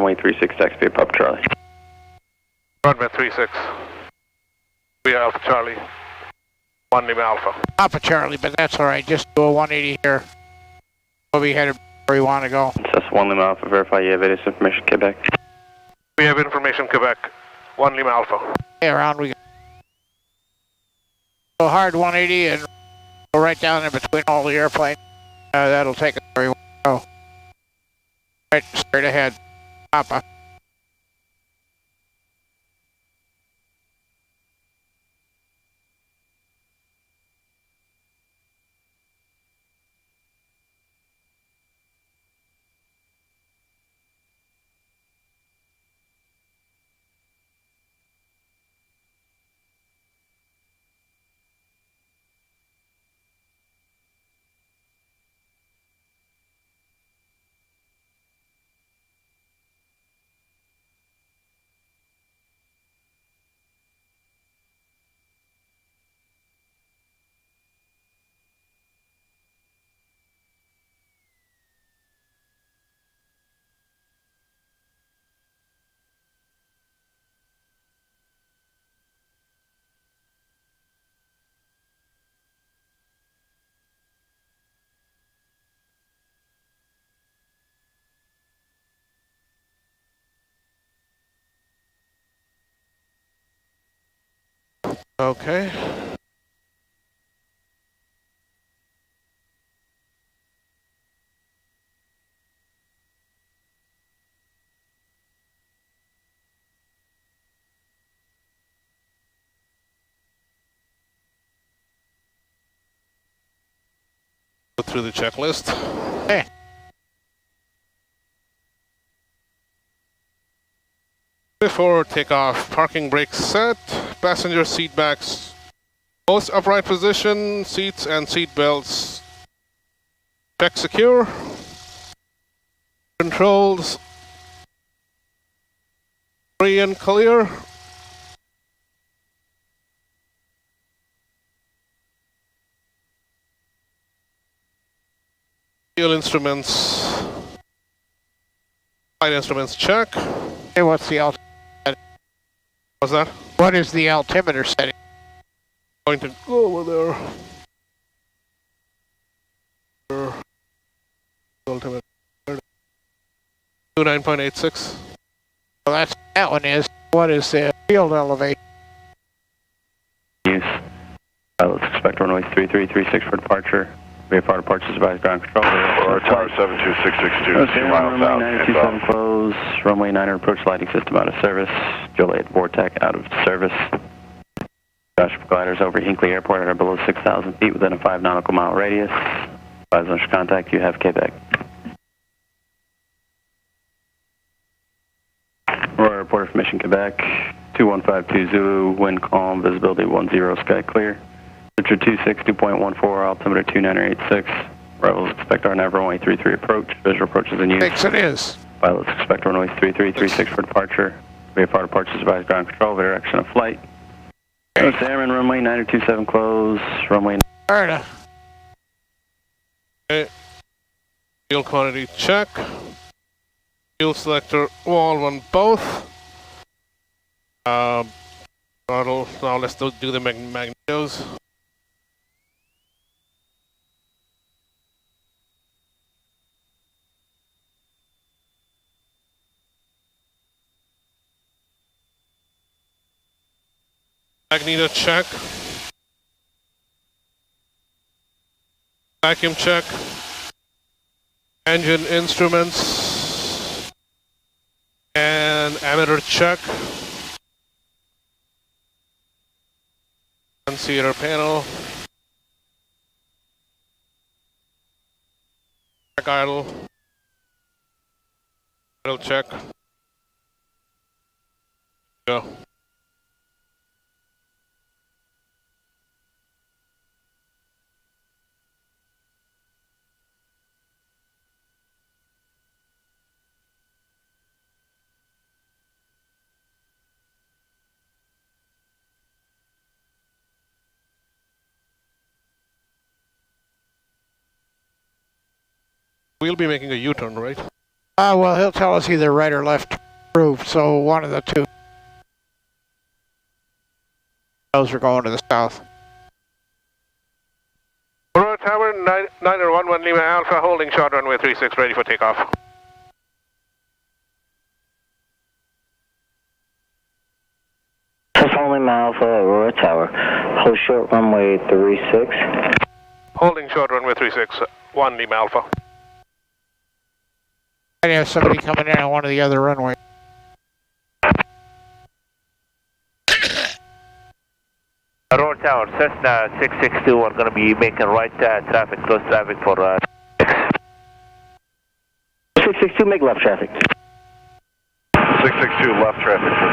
runway 36, taxi Papa Charlie. Runway 36. We are Alpha Charlie. 1 Lima Alpha. Papa Charlie, but that's all right. Just do a 180 here. We'll be headed where we want to go. That's 1 Lima Alpha. Verify you have ATIS information, Quebec. We have information, Quebec. 1 Lima Alpha. Okay, around we go. Go hard 180 and go right down in between all the airplanes. That'll take us where we want to go. Right, straight ahead. Papa. Okay. Go through the checklist. Hey. Before takeoff, parking brakes set, passenger seat backs, most upright position, seats and seat belts. Check secure. Controls. Free and clear. Fuel instruments. Flight instruments check. Hey, what's the altimeter? What's that? What is the altimeter setting? Going to go over there. Altimeter 29.86. Well, that one is. What is the field elevation? Use. Let's expect runway 3336 for departure. VFR departure advised ground control. Or tower 72662, 2 miles out. Runway 927 close. Runway 9 approach lighting system out of service. Joliet Vortec out of service. Josh gliders over Hinckley Airport at or below 6,000 feet within a 5 nautical mile radius. Advise on contact, you have Quebec. Aurora Report for Mission Quebec. 2152 Zulu, wind calm, visibility 10, sky clear. Temperature 26, 2.14, altimeter 2986. Arrivals expect our nav runway 33 approach. Visual approaches in use. Thanks, it is. Pilots expect runway 3336 for departure. VFR departure advised ground control, direction of flight. North Airman, runway 9027 close. Runway. Florida. Okay. Fuel quantity check. Fuel selector all on both. Throttle. Now let's do the magnetos. Magneto check. Vacuum check. Engine instruments. And ammeter check. Concealer panel. Check idle. Idle check. Go. We'll be making a U-turn, right? Well, he'll tell us either right or left approved, so one of the two. Those are going to the south. Aurora Tower, 911 Lima Alpha, holding short runway 36, ready for takeoff. Lima Alpha, Aurora Tower, hold short runway 36. Holding short runway 36, 1 Lima Alpha. I have somebody coming in on one of the other runways. Aurora Tower, Cessna 662, we're going to be making right traffic, close traffic for 662, make left traffic. 662, left traffic for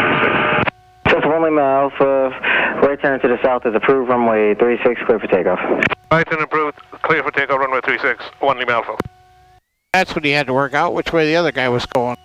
36. Just 1 Lima Alpha, right turn to the south is approved, runway 36, clear for takeoff. Right turn approved, clear for takeoff, runway 36, 1 Lima Alpha. That's what he had to work out, which way the other guy was going.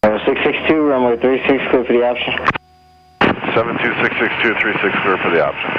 Oh, 662, runway 36, clear for the option. 72662, 36, clear for the option.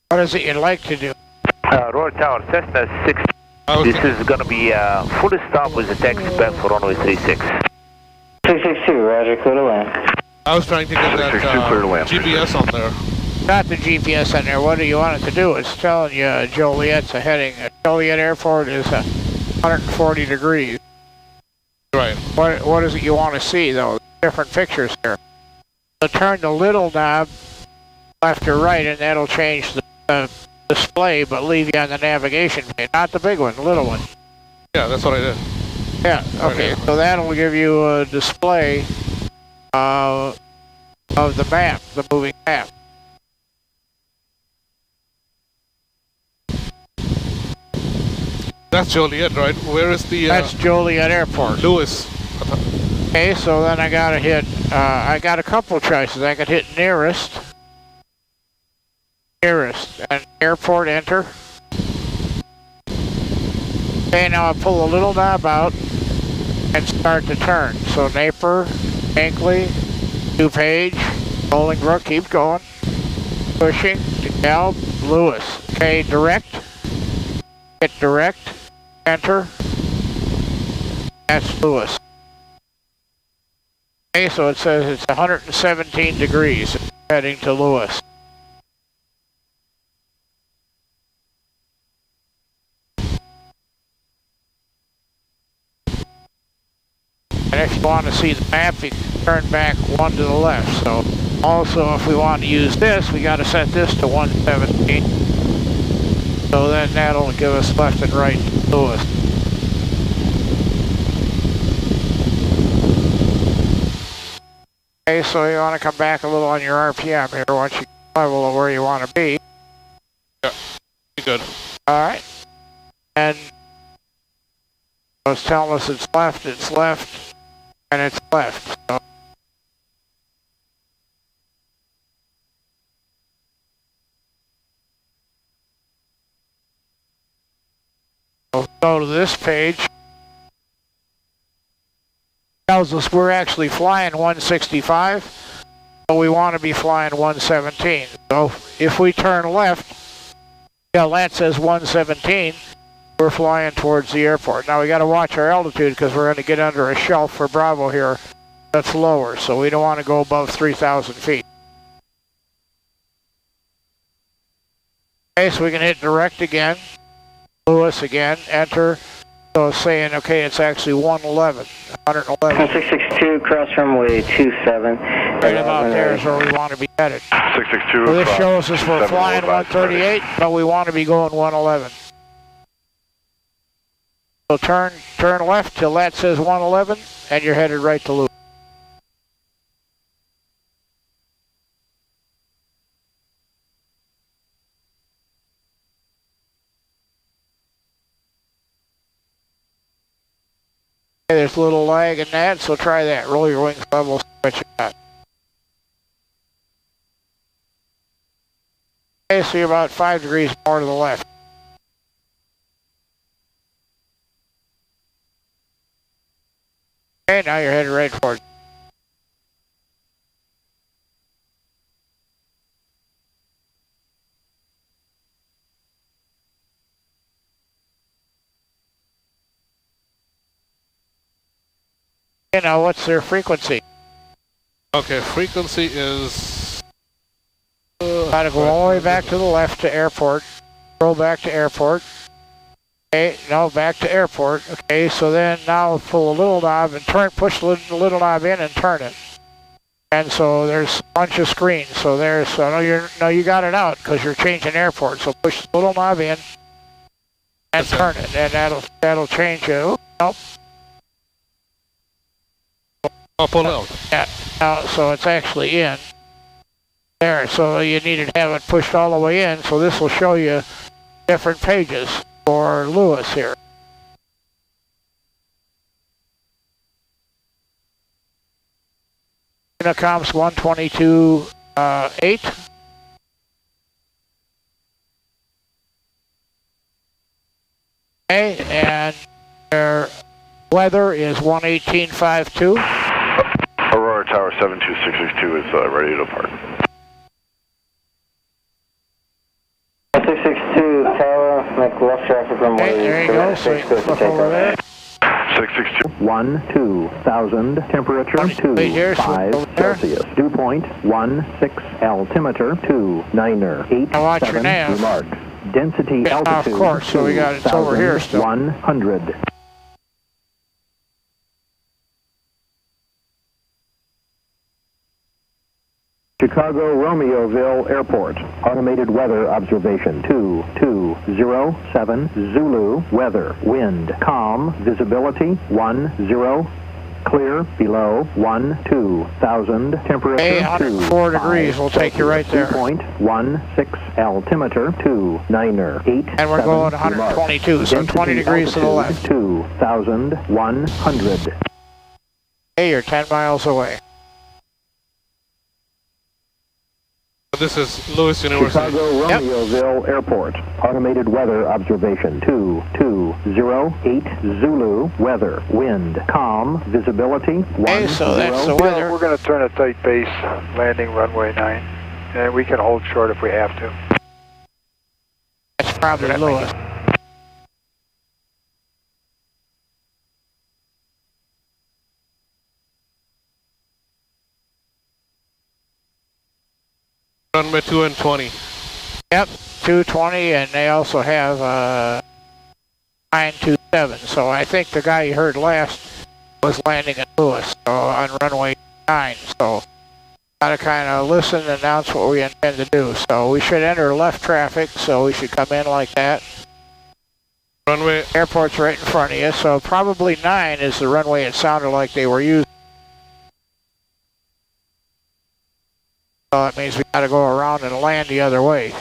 What is it you'd like to do? Aurora Tower, Cessna 6. This is going to be full stop with the taxi back for runway 36. 662, roger, clear to land. I was trying to get that GPS on there. Got the GPS on there. What do you want it to do? It's telling you Joliet's a heading. Joliet Airport is 140 degrees. Right. What is it you want to see, though? Different pictures here. So turn the little knob left or right, and that'll change the display, but leave you on the navigation page. Not the big one, the little one. Yeah, that's what I did. Yeah, okay. So that'll give you a display of the map, the moving map. That's Joliet, right? Where is the... That's Joliet Airport. Lewis. Okay, so then I gotta hit, I got a couple choices. I could hit nearest, and airport enter. Okay, now I pull the little knob out and start to turn. So Napier, Hinkley, DuPage, Bolingbrook, keep going. Pushing, DeKalb, Lewis. Okay, direct, hit direct, enter, That's Lewis. Okay, so it says it's 117 degrees heading to Lewis. And if you want to see the map, you can turn back one to the left. So also if we want to use this, we got to set this to 117. So then that'll give us left and right Lewis. Okay, so you want to come back a little on your RPM here once you level where you want to be. Yeah, good. Alright. And it's telling us it's left, and it's left. So we'll go to this page. Tells us we're actually flying 165, but we want to be flying 117. So if we turn left, yeah, that says 117. We're flying towards the airport. Now we got to watch our altitude because we're going to get under a shelf for Bravo here that's lower, so we don't want to go above 3,000 feet. Okay, so we can hit direct again, Lewis again, enter. So it's saying, okay, it's actually 111. 662, cross runway 27. Right about there is where we want to be headed. 662. So this shows us we're flying 138, but we want to be going 111. So turn left till that says 111, and you're headed right to Lewis. Okay, there's a little lag in that, so try that. Roll your wings level, see what you got. Okay, so you're about 5 degrees more to the left. Okay, now you're headed right towards. Okay, now what's their frequency? Okay, frequency is... Gotta go all the way back to the left to airport. Roll back to airport. Okay, now back to airport. Okay, so then now pull a little knob and push the little knob in and turn it. And so there's a bunch of screens. So there's, so you got it out because you're changing airport. So push the little knob in and turn it, and that'll change it. Oops, nope. Oh, pull out. Yeah, now, so it's actually in. There, so you need to have it pushed all the way in, so this will show you different pages for Lewis here. Unicom's 122.8. Okay, and their weather is 118.52. Aurora Tower 72662 is ready to depart. 662 Tower, make left traffic runway. Okay, there you go, so you can flip over there. 662. 12,000, temperature 25 Celsius. Dew point 16, altimeter 29er 87 remarks. Density Yeah, altitude of course, so we got it's over here still. 100. Chicago Romeoville Airport. Automated weather observation 2207 Zulu. Weather. Wind calm. Visibility 10. Clear below 12,000. Temperature 104 degrees. We'll take you right there. 2.16 altimeter 29er 8. And we're going 122, so 20 degrees to the left. 2,100. Hey, you're 10 miles away. This is Lewis University. Chicago Romeoville Airport. Automated weather observation 2208 Zulu. Weather. Wind calm. Visibility 10. Okay, so that's the weather. We're going to turn a tight base, landing runway 9, and we can hold short if we have to. That's probably Lewis. Runway 2 and 20. Yep, 220, and they also have 927. So I think the guy you heard last was landing at Lewis, so on runway 9. So gotta kind of listen and announce what we intend to do. So we should enter left traffic, so we should come in like that. Runway. Airport's right in front of you, so probably 9 is the runway it sounded like they were using. So that means we gotta go around and land the other way.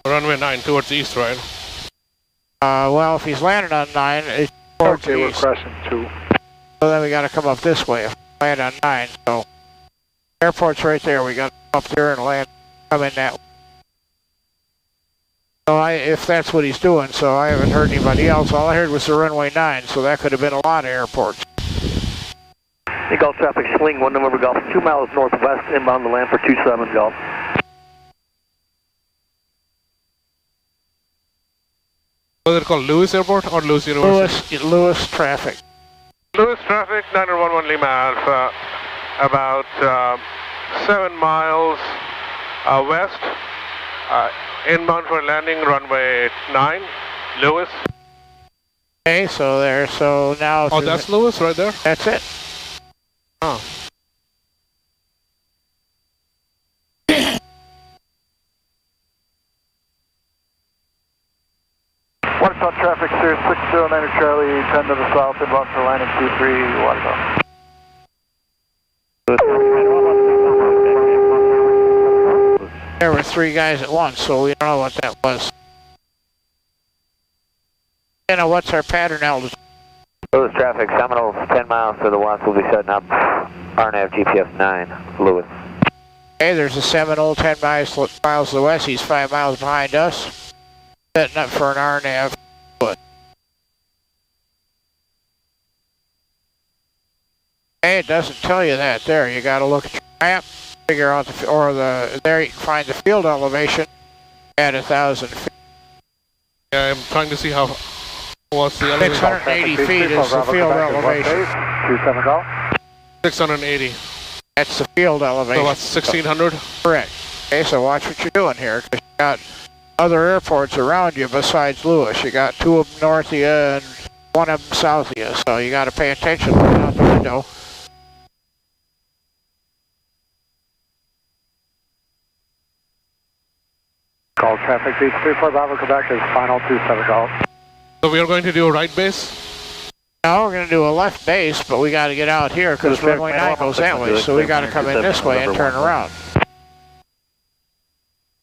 Runway 9 towards the east, right? Well, if he's landing on 9, it's towards Okay, the we're east. crossing 2. So then we gotta come up this way if we land on 9. So airport's right there. We gotta come up there and land, come in that way. So if that's what he's doing, so I haven't heard anybody else. All I heard was the runway 9, so that could have been a lot of airports. Hey, Gulf traffic, swing 1 November Golf, 2 miles northwest, inbound to land for 27 Golf. Was it called Lewis Airport or Lewis University? Lewis traffic. Lewis traffic, 911 Lima Alpha, about 7 miles west, inbound for landing, runway 9, Lewis. Okay, so there, so now... Oh, that's Lewis right there? That's it. Oh. Watertown traffic, Sir 609 Charlie, 10 to the south, inbound for landing 23, Watertown. There were 3 guys at once, so we don't know what that was. You know, what's our pattern altitude? Lewis traffic, Seminole 10 miles to the west, we'll be setting up RNAV GPS 9, Lewis. Okay, there's a Seminole 10 miles to the west, he's 5 miles behind us. Setting up for an RNAV. Hey, it doesn't tell you that there. You gotta look at your map, figure out there you can find the field elevation at 1,000 feet. Yeah, I'm trying to see how, what's the elevation? 680 feet is the field elevation. 27 Golf. 680. That's the field elevation. So that's 1,600? Correct. Okay, so watch what you're doing here, because you got other airports around you besides Lewis. You got 2 of them north of you and 1 of them south of you, so you got to pay attention looking out the window. Call traffic, beach 34 Bravo, Quebec is final 27 Golf. So we are going to do a right base? No, we're going to do a left base, but we got to get out here because runway 9 goes that way, so we got to come in this way and turn around.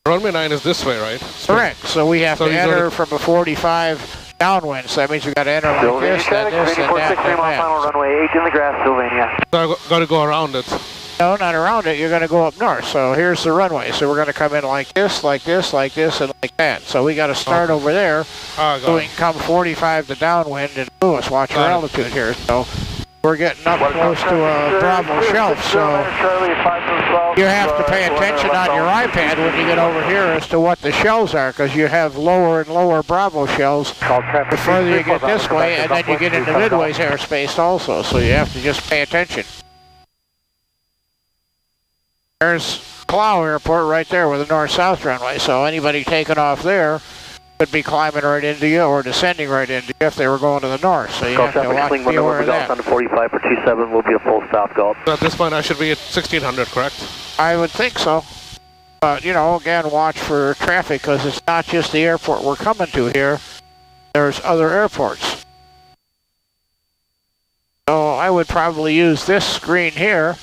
Runway 9 is this way, right? Correct, so we have to enter from a 45 downwind, so that means we got to enter like this, then this, and that, and that. Final runway 8 in the grass, Sylvania. So I got to go around it. No, not around it, you're going to go up north, so here's the runway, so we're going to come in like this, like this, like this, and like that. So we got to start over there, so we can come 45 to downwind and Lewis, watch our altitude here. So we're getting up close to a Bravo shelf, so you have to pay attention on your iPad when you get over here as to what the shells are, because you have lower and lower Bravo shells the further you get this way, and then you get into Midway's airspace also, so you have to just pay attention. There's Clow Airport right there with the north-south runway, so anybody taking off there could be climbing right into you or descending right into you if they were going to the north, so you have to watch, be aware of that. On to 45 for 27 will be a full stop, Golf. So at this point I should be at 1,600, correct? I would think so. But, you know, again, watch for traffic, because it's not just the airport we're coming to here. There's other airports. So I would probably use this screen here,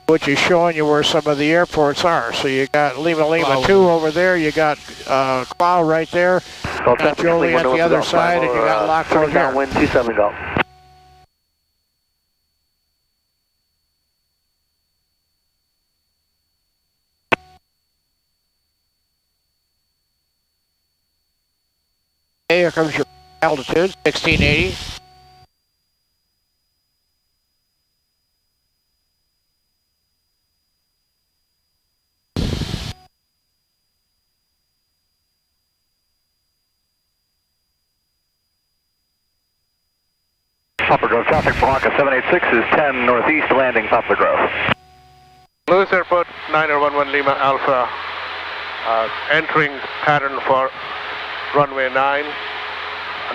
which is showing you where some of the airports are. So you got Lima 2 over there, you got Clow right there, you got Jolie at the other side, and you got Lockport here. Wind 27 Golf. Okay, here comes your altitude, 1680. Poplar Grove traffic, Blanca 786 is 10 northeast landing Poplar Grove. Lewis Airport, 911 Lima Alpha, entering pattern for runway 9,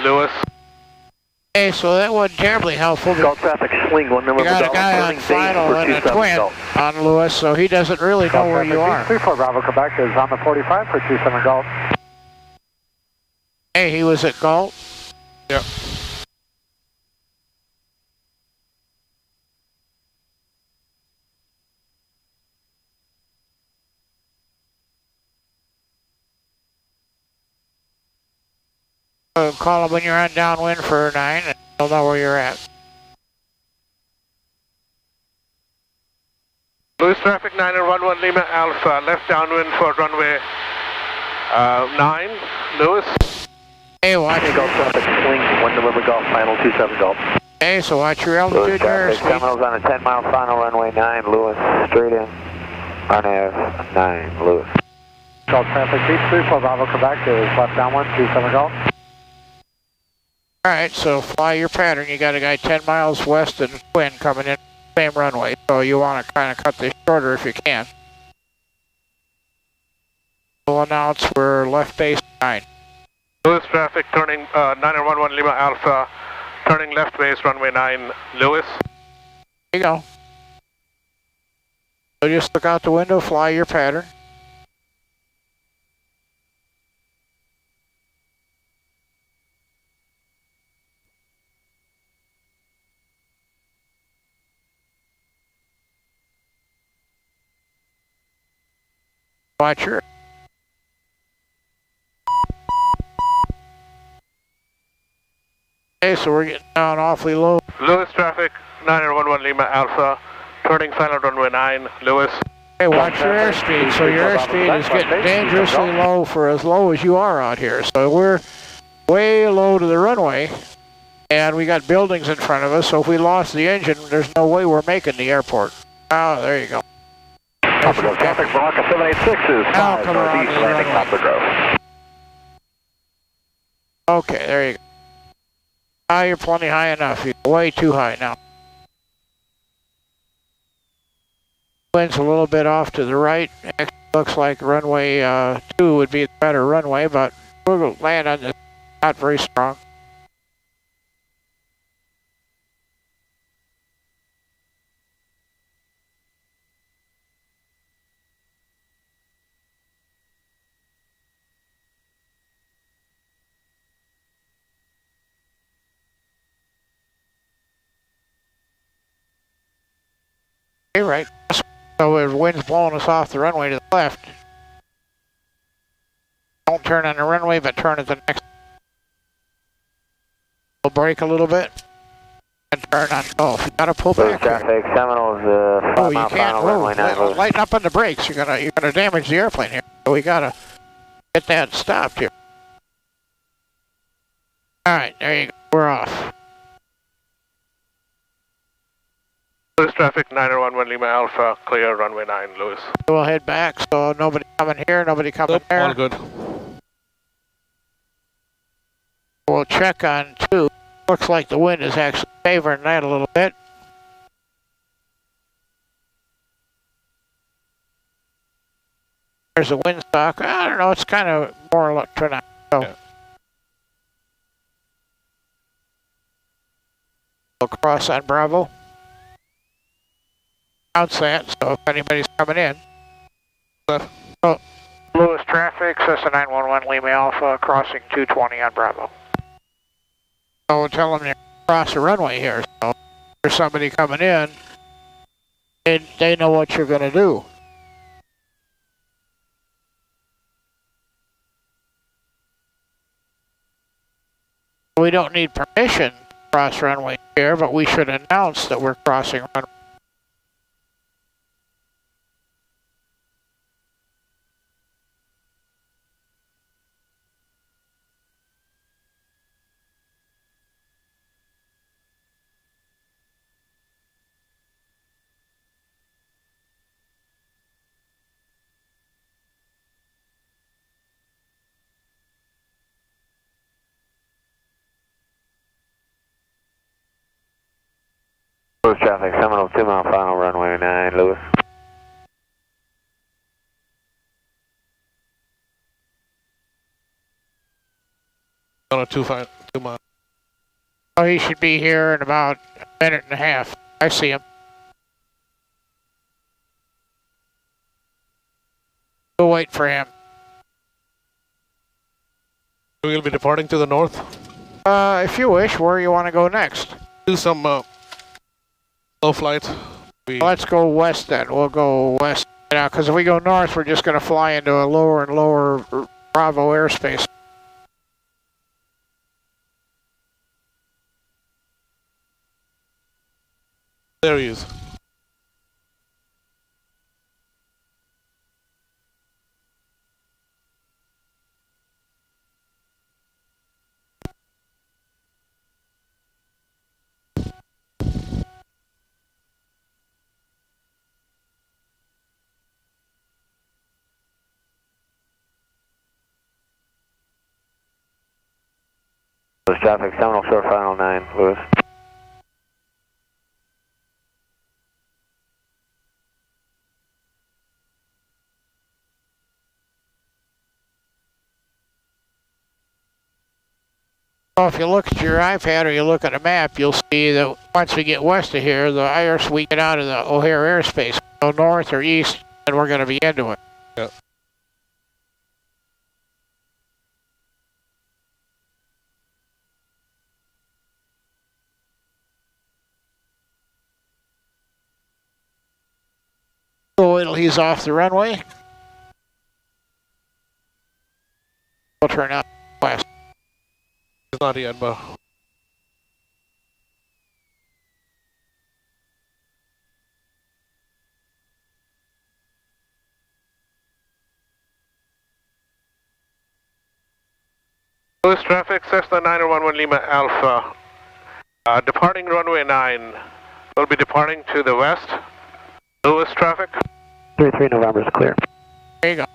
Lewis. Okay, so that wasn't terribly helpful. Gulf traffic, swing 1 number You got a guy on final and a twin on Lewis, so he doesn't really know where you are. 34 Bravo, Quebec is on the 45 for 27 Gulf. Hey, he was at Gulf? Yep. Call him when you're on downwind for 9 and he'll know where you're at. Lewis traffic 911 Lima Alpha, left downwind for runway 9, Lewis. Hey, watch Gulf traffic, swing 1 November Golf, final 27 Golf. Okay, so watch your altitude Lewis there. traffic, Seminoles on a 10-mile final, runway 9, Lewis, straight in, RNAV 9, Lewis. Gulf traffic, beach 34 Bravo, Quebec is left downwind, 27 Gulf. Alright, so fly your pattern. You got a guy 10 miles west and wind coming in, same runway. So you want to kind of cut this shorter if you can. We'll announce we're left base 9. Lewis traffic turning 911 Lima Alpha, turning left base runway 9, Lewis. There you go. So just look out the window, fly your pattern. Watch your. Okay, so we're getting down awfully low. Lewis traffic 911 Lima Alpha, turning final runway 9, Lewis. Hey, watch your airspeed. So your airspeed is getting dangerously low for as low as you are out here. So we're way low to the runway, and we got buildings in front of us. So if we lost the engine, there's no way we're making the airport. Oh, there you go. Traffic Bronco 786 is 5 come around northeast to the landing runway. Poplar Grove. Okay, there you go. Ah, you're plenty high enough. You're way too high now. Wind's a little bit off to the right. Actually looks like runway 2 would be the better runway, but we'll land on this. Not very strong. Okay, right. So the wind's blowing us off the runway to the left. Don't turn on the runway, but turn at the next. We'll brake a little bit and turn on. Oh, you gotta pull Lewis back here. traffic, Seminoles, Oh, you 5-mile can't final, runway 9, move. Lewis. Lighten up on the brakes. You're gonna damage the airplane here. So we gotta get that stopped here. All right, there you go. We're off. Lewis traffic 911 Lima Alpha, clear runway 9, Lewis. We'll head back. So nobody coming here, nobody coming there. All good. We'll check on 2. Looks like the wind is actually favoring that a little bit. There's a windsock. I don't know, it's kind of more tonight. So Yeah. we'll cross on Bravo. Bounce that, so if anybody's coming in. Oh, Lewis traffic, Cessna 911 Lima Alpha, crossing 220 on Bravo. So we'll tell them to cross the runway here. So if there's somebody coming in, and they know what you're going to do. We don't need permission to cross runway here, but we should announce that we're crossing runway. Lewis traffic, Seminole 2-mile final, runway 9, Lewis. On a 2 mile. Oh, he should be here in about a minute and a half. I see him. We'll wait for him. We'll be departing to the north. If you wish, where you want to go next? Do some low flight. Let's go west then. We'll go west now, because if we go north, we're just going to fly into a lower and lower Bravo airspace. There he is. Lewis traffic, Seminole Shore Final 9, Lewis. So if you look at your iPad or you look at a map, you'll see that once we get west of here, we get out of the O'Hare airspace. Go north or east, and we're going to be into it. Yep. So wait till he's off the runway. We'll turn out west. It's not yet, but Lewis traffic, Cessna 911 Lima Alpha. Departing runway 9. We'll be departing to the west. Lewis traffic. 33 November is clear. There you go.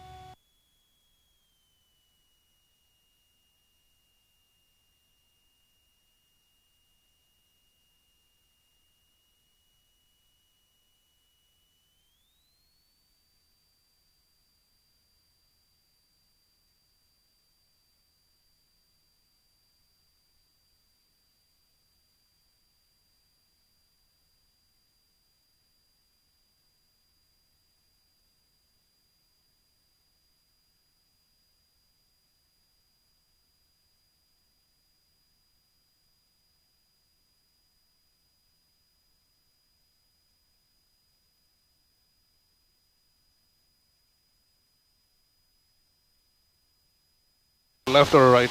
Left or right?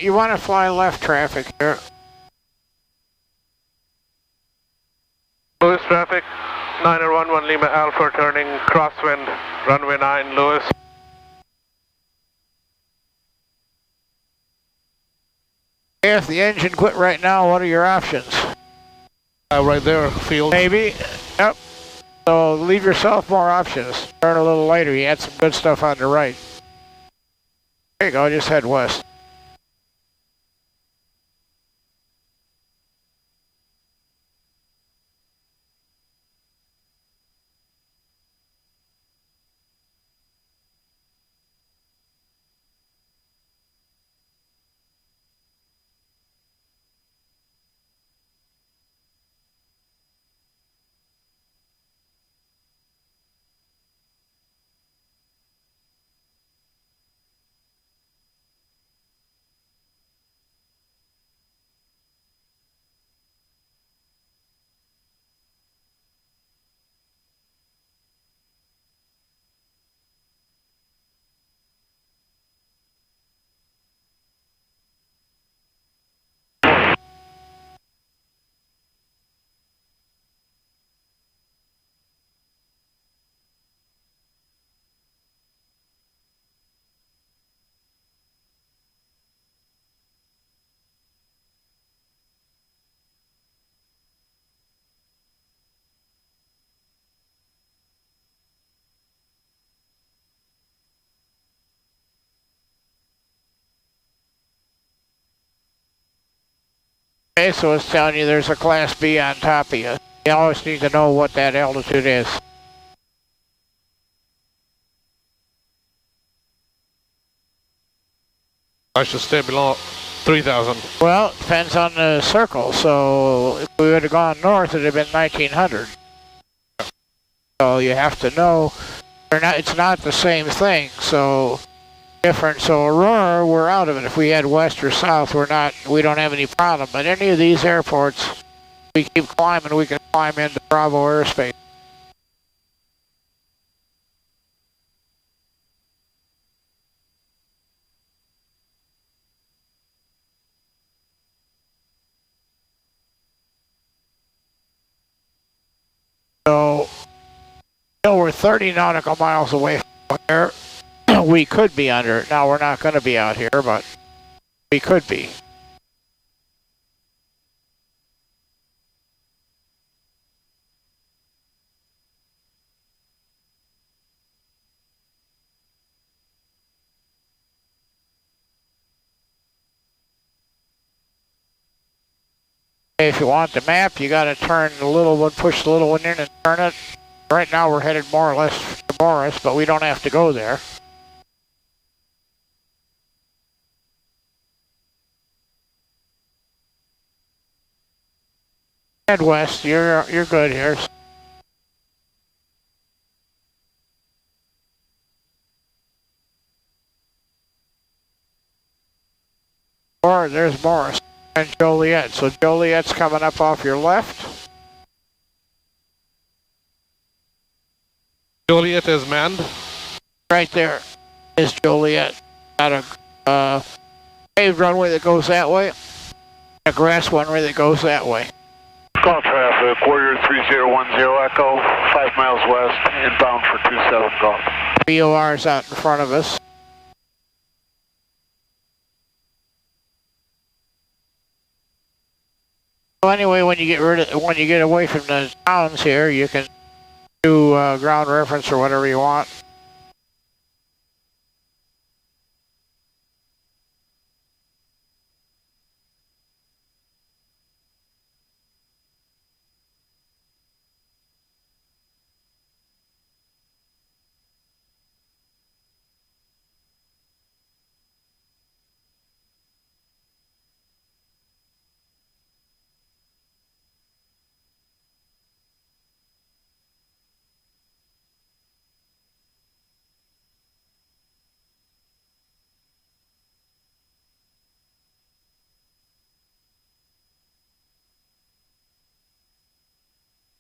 You want to fly left traffic here. Lewis traffic, 911 Lima Alpha turning crosswind, runway 9, Lewis. If the engine quit right now, what are your options? Right there, field. Maybe. Yep. So leave yourself more options. Turn a little later. You had some good stuff on the right. There you go. Just head west. Okay, so it's telling you there's a Class B on top of you. You always need to know what that altitude is. I should stay below 3,000. Well, it depends on the circle. So if we would have gone north, it would have been 1900. So you have to know, it's not the same thing. So different. So Aurora, we're out of it. If we head west or south, we don't have any problem. But any of these airports, we keep climbing, we can climb into Bravo airspace. So, we're 30 nautical miles away from here. We could be under it. Now, we're not going to be out here, but we could be. If you want the map, you got to turn the little one, push the little one in and turn it. Right now we're headed more or less to Morris, but we don't have to go there. Head west, you're good here. Or there's Morris and Joliet. So Joliet's coming up off your left. Joliet is manned. Right there is Joliet. Got a paved runway that goes that way. A grass runway that goes that way. Call traffic, Warrior 3010 Echo, 5 miles west, inbound for 27 Golf. VOR's out in front of us. So anyway, when you get away from the towns here, you can do ground reference or whatever you want.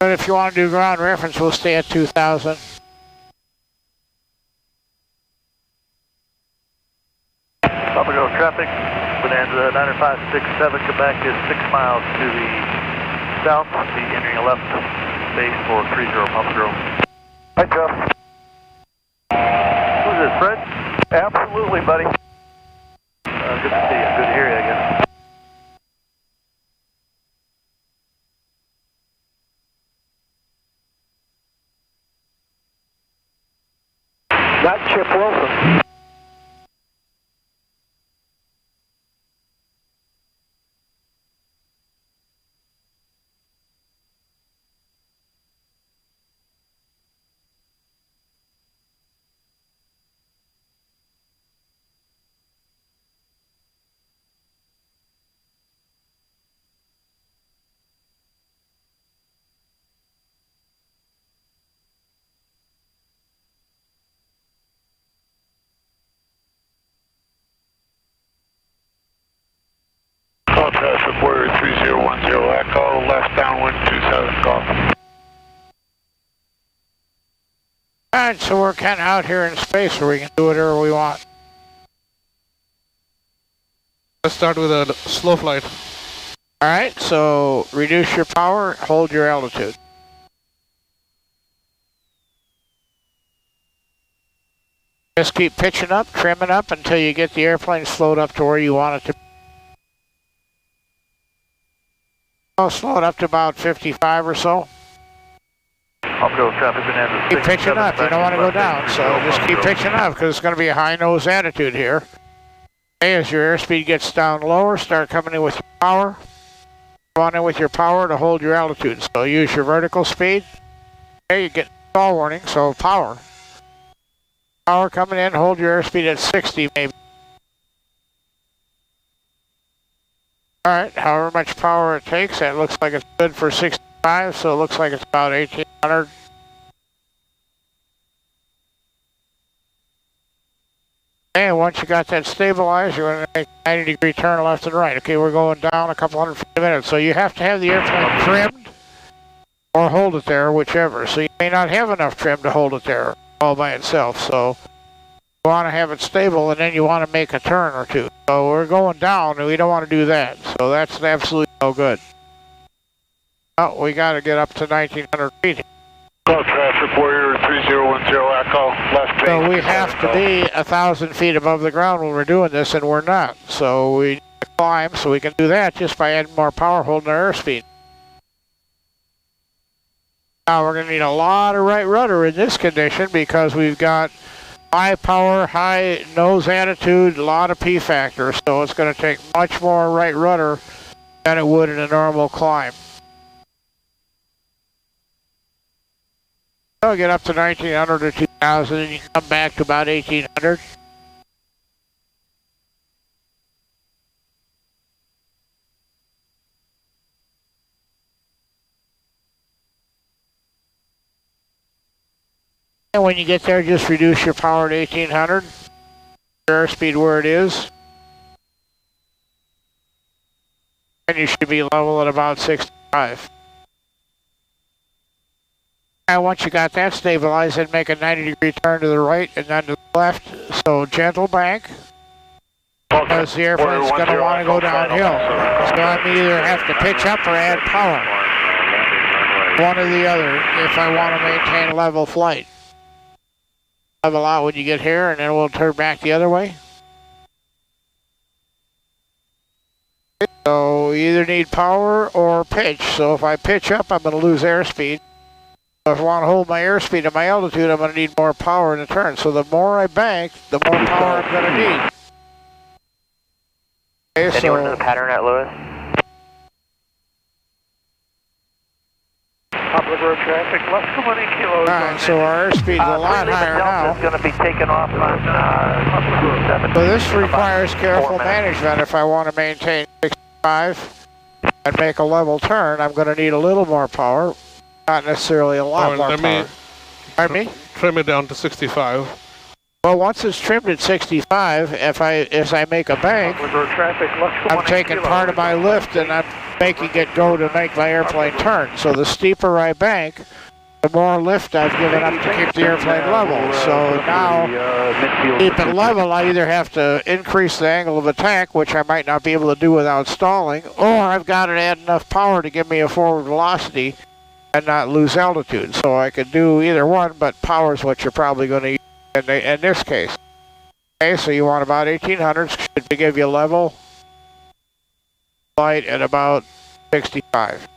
But if you want to do ground reference, we'll stay at 2,000. Papa Go traffic, Bonanza 90567, Quebec is 6 miles to the south. Be entering a left base for 30 Papa Go. Hi, Jeff. Who's this, Fred? Absolutely, buddy. Good to see you. Good to hear you, I guess. Not Chip Wilson. Call traffic, Warrior 3010 Echo, left downwind 27 Golf. Alright, so we're kind of out here in space where we can do whatever we want. Let's start with a slow flight. Alright, so reduce your power, hold your altitude. Just keep pitching up, trimming up until you get the airplane slowed up to where you want it to be. I'll slow it up to about 55 or so. I'll go traffic Bonanza. Keep pitching up, you don't want to go down, so just keep pitching up because it's going to be a high nose attitude here. Okay, as your airspeed gets down lower, start coming in with your power. Come on in with your power to hold your altitude. So use your vertical speed. Okay, you get stall warning, so power. Power coming in, hold your airspeed at 60 maybe. Alright, however much power it takes, that looks like it's good for 65, so it looks like it's about 1800. And once you got that stabilized, you're going to make a 90-degree turn left and right. Okay, we're going down a couple hundred feet a minute. So you have to have the airplane trimmed or hold it there, whichever. So you may not have enough trim to hold it there all by itself. So you want to have it stable, and then you want to make a turn or two. So we're going down, and we don't want to do that. So that's absolutely no good. Oh, we got to get up to 1900 feet. Call traffic warrior 3010 Echo, left. So we have to be 1,000 feet above the ground when we're doing this, and we're not. So we need to climb, so we can do that just by adding more power holding our airspeed. Now we're going to need a lot of right rudder in this condition because we've got high power, high nose attitude, a lot of P factor. So it's going to take much more right rudder than it would in a normal climb. So get up to 1900 or 2000 and you come back to about 1800. And when you get there, just reduce your power to 1800. Your airspeed where it is. And you should be level at about 65. And once you got that stabilized, then make a 90-degree turn to the right and then to the left. So gentle bank, because the airplane's going to want to go downhill. So I either have to pitch up or add power. One or the other if I want to maintain level flight. Level out when you get here and then we'll turn back the other way. So you either need power or pitch. So if I pitch up, I'm going to lose airspeed. If I want to hold my airspeed and my altitude, I'm going to need more power in the turn. So the more I bank, the more power I'm going to need. Okay, anyone in the pattern at Lewis? Public road traffic, left 20 kilos. Alright, so our airspeed is a lot higher now. Is going to be taken off on public road 7. So this requires careful management. If I want to maintain 65 and make a level turn, I'm going to need a little more power. Not necessarily a lot more power. Pardon me? Trim it down to 65. Well, once it's trimmed at 65, as I make a bank, I'm taking part of my lift and I'm making it go to make my airplane turn. So the steeper I bank, the more lift I've given up to keep the airplane level. So now, to keep it level, I either have to increase the angle of attack, which I might not be able to do without stalling, or I've got to add enough power to give me a forward velocity and not lose altitude. So I could do either one, but power is what you're probably going to use in this case. Okay, so you want about 1800, should give you level flight at about 65.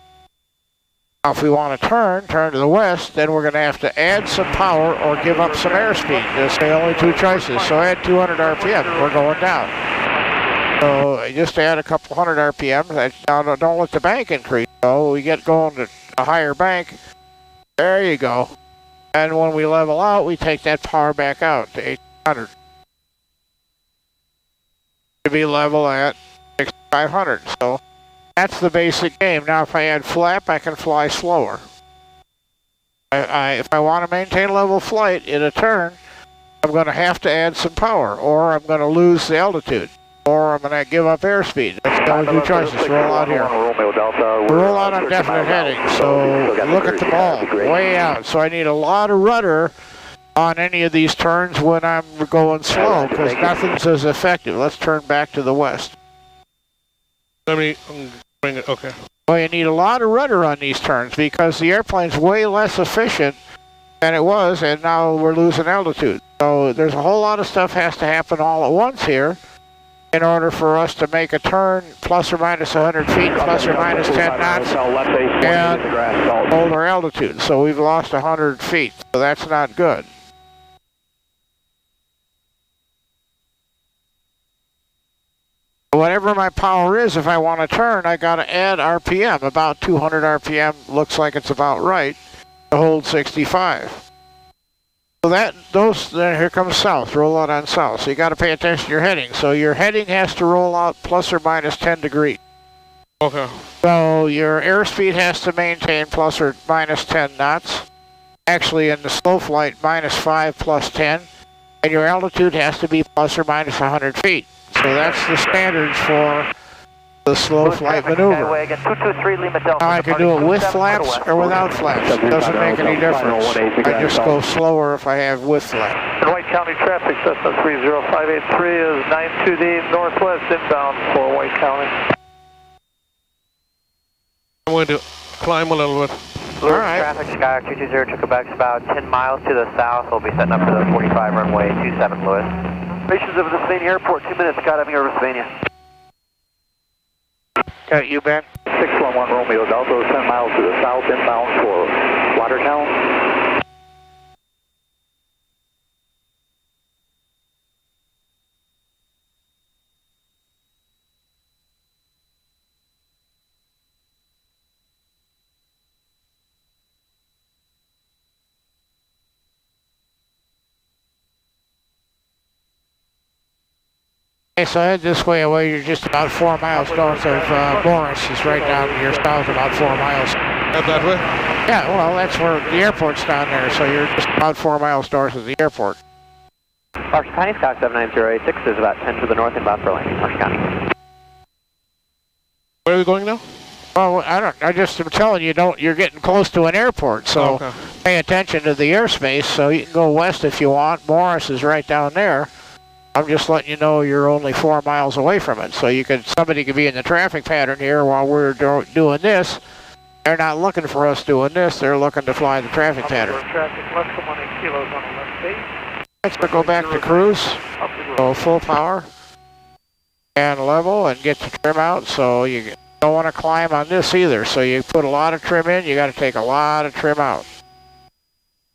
Now if we want to turn to the west, then we're going to have to add some power or give up some airspeed. There's only two choices. So add 200 RPM, we're going down. So just add a couple hundred RPM. Now don't let the bank increase. So we get going to a higher bank. There you go. And when we level out, we take that power back out to 1800. To be level at 6500. So that's the basic game. Now if I add flap, I can fly slower. If I want to maintain level flight in a turn, I'm going to have to add some power, or I'm going to lose the altitude, or I'm going to give up airspeed. That's the only two choices. Roll out here. Roll out on definite heading. So look at the ball, way out. So I need a lot of rudder on any of these turns when I'm going slow, because nothing's as effective. Let's turn back to the west. Let me bring it, okay. Well, you need a lot of rudder on these turns because the airplane's way less efficient than it was, and now we're losing altitude. So there's a whole lot of stuff has to happen all at once here in order for us to make a turn plus or minus 100 feet, plus or minus 10 knots, and hold our altitude. So we've lost 100 feet, so that's not good. Whatever my power is, if I want to turn, I got to add RPM. About 200 RPM looks like it's about right to hold 65. So then here comes south, roll out on south. So you got to pay attention to your heading. So your heading has to roll out plus or minus 10 degrees. Okay. So your airspeed has to maintain plus or minus 10 knots. Actually, in the slow flight, -5 plus 10. And your altitude has to be plus or minus 100 feet. So that's the standards for the slow flight maneuver. Now I can do it with flaps or without flaps. It doesn't make any difference. I just go slower if I have with flaps. In White County traffic, Cessna 30583 is 920 northwest inbound for White County. I'm going to climb a little bit. Lewis All right. traffic, Sky 220 to Quebec, about 10 miles to the south. We'll be setting up for the 45 runway 27 Lewis. Stations over the Sylvania Airport, 2 minutes, skydiving over Sylvania. You, Ben? 611 Romeo Delta, 10 miles to the south, inbound for Watertown. Okay, so head this way away. You're just about 4 miles north of Morris. Is right down to your south, about 4 miles. Head that way? Yeah, well, that's where the airport's down there, so you're just about 4 miles north of the airport. Marsh County, Sky 79086 is about 10 to the north inbound for landing, Marsh County. Where are we going now? Well, I just am telling you, you're getting close to an airport, so okay. Pay attention to the airspace. So you can go west if you want. Morris is right down there. I'm just letting you know you're only 4 miles away from it. So somebody could be in the traffic pattern here while we're doing this. They're not looking for us doing this. They're looking to fly the traffic pattern. Traffic less than 1 kilos on the left base. Let's go back to cruise. Go full power and level and get the trim out. So you don't want to climb on this either. So you put a lot of trim in. You got to take a lot of trim out.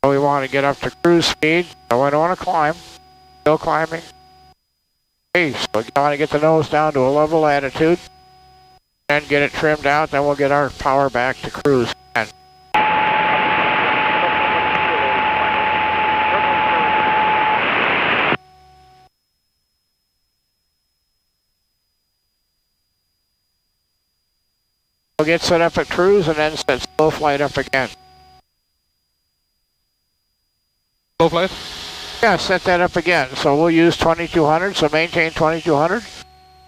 So we want to get up to cruise speed. So I don't want to climb. Still climbing. Okay, so you want to get the nose down to a level attitude and get it trimmed out. Then we'll get our power back to cruise. We'll get set up at cruise and then set slow flight up again. Slow flight? Yeah, set that up again. So we'll use 2200, so maintain 2200.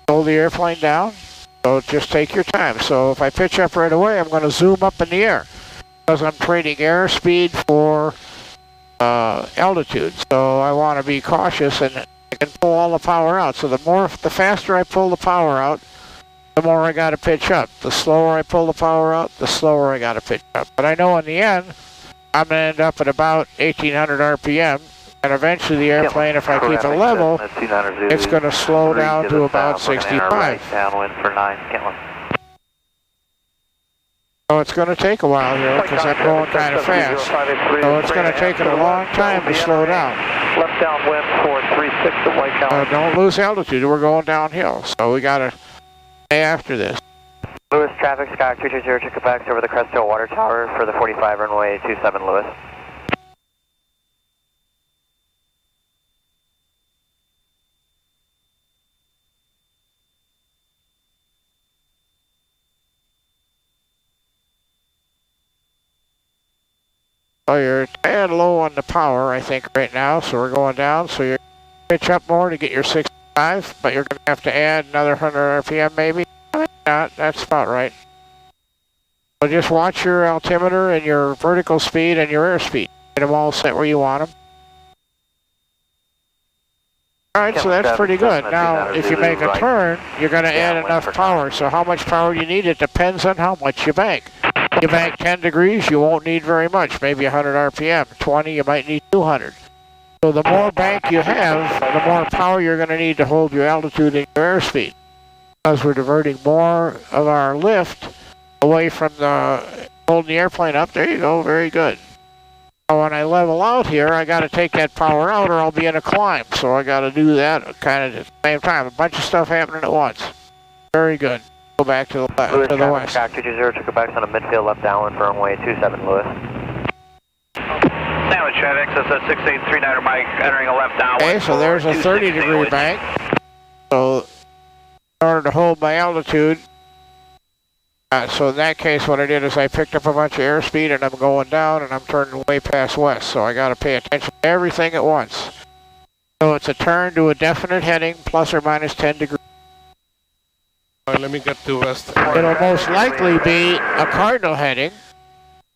Hold the airplane down. So just take your time. So if I pitch up right away, I'm going to zoom up in the air because I'm trading airspeed for altitude. So I want to be cautious and I can pull all the power out. So the faster I pull the power out, the more I got to pitch up. The slower I pull the power out, the slower I got to pitch up. But I know in the end, I'm going to end up at about 1800 RPM. And eventually the airplane, if I keep it level, it's going to slow down to about 65. Downwind for 9, Kentland. So it's going to take a while here because I'm going kind of fast. So it's going to take it a long time to slow down. Left downwind for 36 at White County. Don't lose altitude. We're going downhill. So we got to stay after this. Lewis traffic, Sky 220 to Quebec over the Crest Hill Water Tower for the 45 runway 27 Lewis. So you're a tad low on the power, I think, right now. So we're going down. So you're pitch up more to get your 65, but you're going to have to add another 100 RPM maybe. Not. That's about right. So just watch your altimeter and your vertical speed and your airspeed. Get them all set where you want them. All right, so that's pretty good. Now, if you make a turn, you're going to add enough power. So how much power you need, it depends on how much you bank. You bank 10 degrees, you won't need very much, maybe 100 RPM. 20, you might need 200. So the more bank you have, the more power you're going to need to hold your altitude and your airspeed. Because we're diverting more of our lift away from holding the airplane up. There you go, very good. Now when I level out here, I got to take that power out or I'll be in a climb. So I got to do that kind of at the same time. A bunch of stuff happening at once. Very good. Go back to the west. Sky 220 to Quebec on a midfield left downwind for runway 27 Lewis. Sandwich traffic, so it's a 6839 Mike entering a left downwind. Okay, so there's a 30-degree bank. So in order to hold my altitude, So in that case, what I did is I picked up a bunch of airspeed and I'm going down and I'm turning way past west. So I got to pay attention to everything at once. So it's a turn to a definite heading, plus or minus 10 degrees. All right, let me get to west. It'll most likely be a cardinal heading.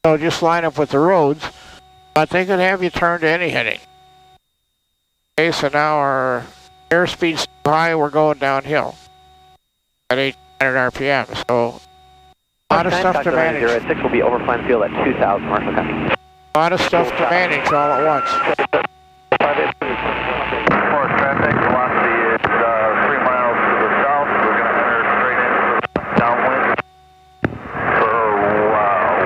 So just line up with the roads. But they could have you turn to any heading. Okay, so now our airspeed's high, we're going downhill at 800 RPM. So a lot of stuff to manage. 06 will be over flying field at 2,000 Marshall County. A lot of stuff to manage all at once. For traffic, velocity is 3 miles to the south. We're going to enter straight into the downwind for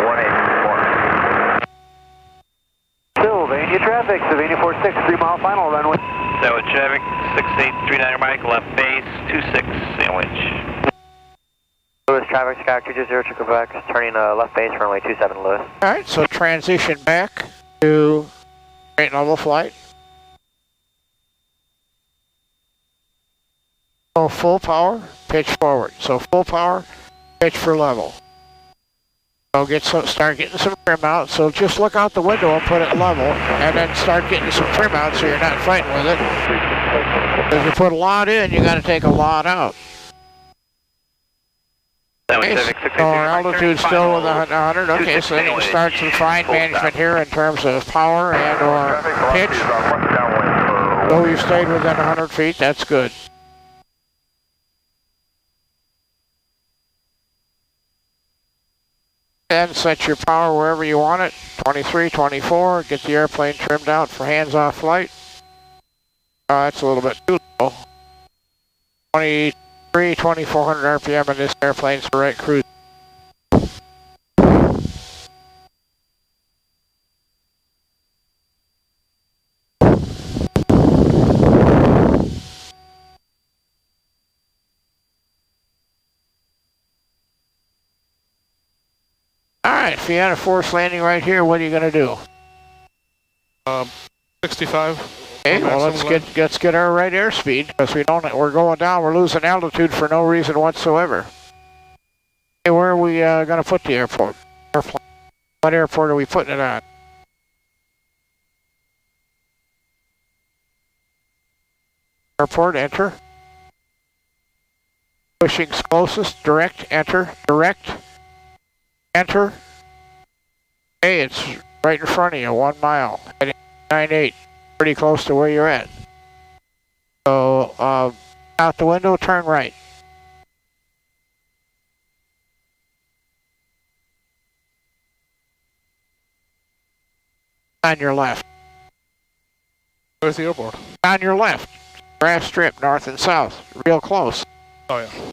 184. Sylvania traffic, Sylvania 46, 3 mile final runway. So traffic, 6839 Mike, left base, 26 sandwich. Lewis traffic, Sky 220 to Quebec, turning left base, runway 27 Lewis. Alright, so transition back to straight level flight. So full power, pitch forward. So full power, pitch for level. So start getting some trim out. So just look out the window and put it level, and then start getting some trim out so you're not fighting with it. If you put a lot in, you got to take a lot out. Okay, so our altitude's still with 100. Okay, so then you can start some fine management here in terms of power and or pitch. So you stayed within 100 feet, that's good. And set your power wherever you want it, 23, 24, get the airplane trimmed out for hands-off flight. That's a little bit too low. 2400 RPM and this airplane's the right cruise. Alright, if you had a forced landing right here, what are you going to do? 65. Okay, well let's get our right airspeed because we're going down, we're losing altitude for no reason whatsoever. Okay, where are we going to put the airport? What airport are we putting it on? Airport, enter. Pushing's closest, direct, enter, direct, enter. Hey, it's right in front of you, 1 mile, heading 98. Pretty close to where you're at. So, out the window, turn right. On your left. Where's the airport? On your left. Grass strip, north and south. Real close. Oh yeah.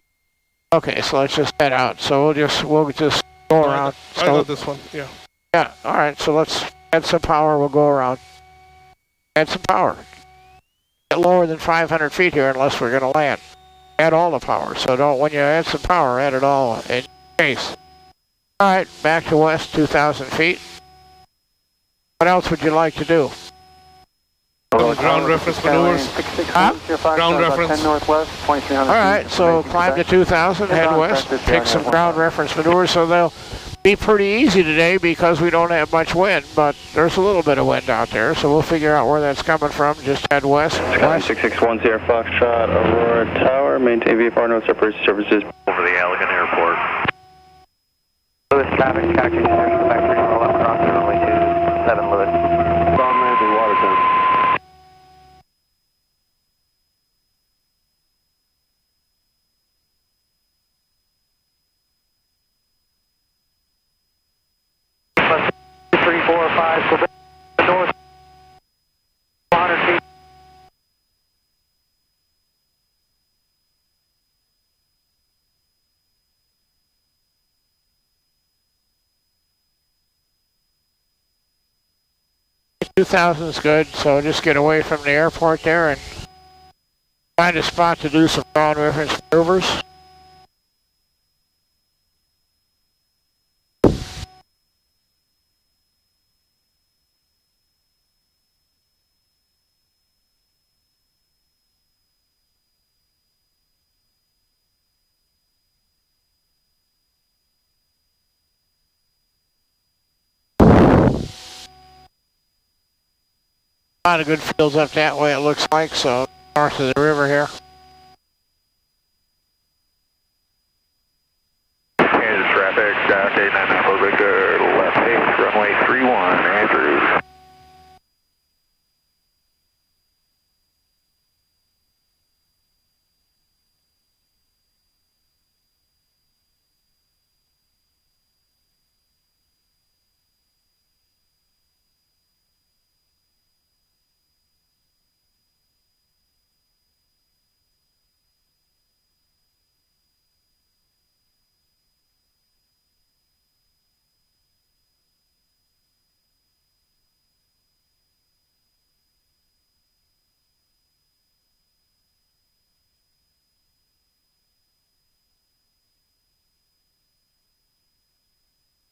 Okay, so let's just head out. So we'll just go around. I got this one, yeah. Yeah, alright, so let's add some power, we'll go around. Add some power. Get lower than 500 feet here unless we're going to land. Add all the power. So when you add some power, add it all in case. Alright, back to west, 2,000 feet. What else would you like to do? Ground reference maneuvers. Ground reference. Alright, so climb to 2,000, head west, pick some ground reference maneuvers, so they'll be pretty easy today because we don't have much wind, but there's a little bit of wind out there, so we'll figure out where that's coming from. Just head west. 6610 Foxtrot, Aurora Tower, maintain VFR, no separation services. Over the Allegan Airport. Lewis traffic, Sky 220 to Quebec, turning left crossing runway 27 Lewis. Bomb landing, Watertown. Quebec, north, 100 feet. $2,000's good, so just get away from the airport there and find a spot to do some ground reference maneuvers. A lot of good fields up that way, it looks like, so north of the river here. Kansas traffic, Skyhawk 899 Victor, left base, runway 31, Andrews.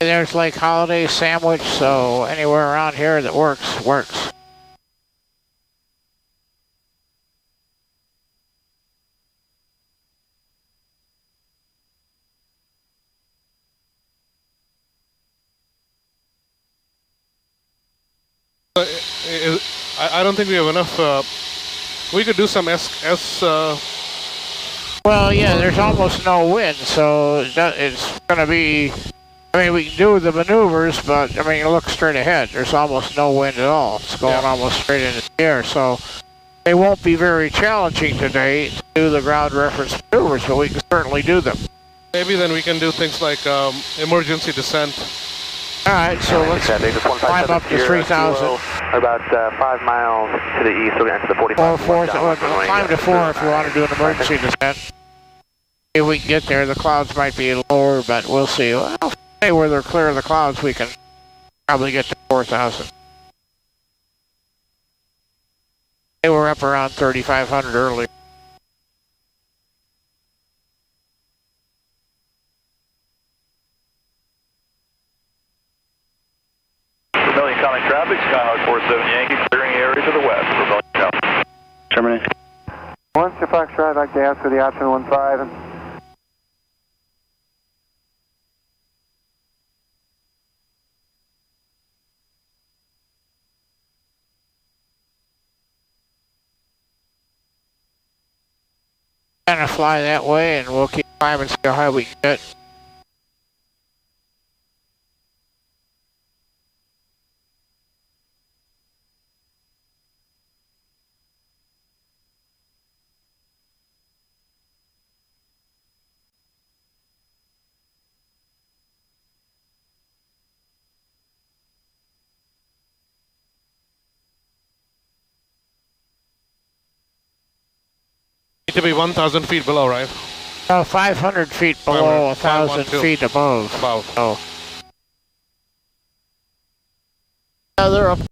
There's Lake Holiday Sandwich, so anywhere around here that works, works. I don't think we have enough. We could do some Well, yeah, there's almost no wind, so it's going to be... I mean, we can do the maneuvers, but, I mean, look straight ahead. There's almost no wind at all. It's going almost straight into the air, so they won't be very challenging today to do the ground reference maneuvers, but we can certainly do them. Maybe then we can do things like emergency descent. All right, so let's climb up to 3,000. About 5 miles to the east, we're going to enter the 45. Climb to 4 if you want to do an emergency descent. If we can get there, the clouds might be lower, but we'll see. Well, where they're clear of the clouds, we can probably get to 4,000. They were up around 3,500 earlier. Vermilion County traffic, Skyhawk 47 Yankee, clearing area to the west, Vermilion County. Terminate. Once your Foxtrot, I'd like to ask for the option 15. Kind of fly that way, and we'll keep climbing, see how high we can get. Need to be 1,000 feet below, right? 500 feet below, 1,000 feet above. Above. So. Yeah, they're up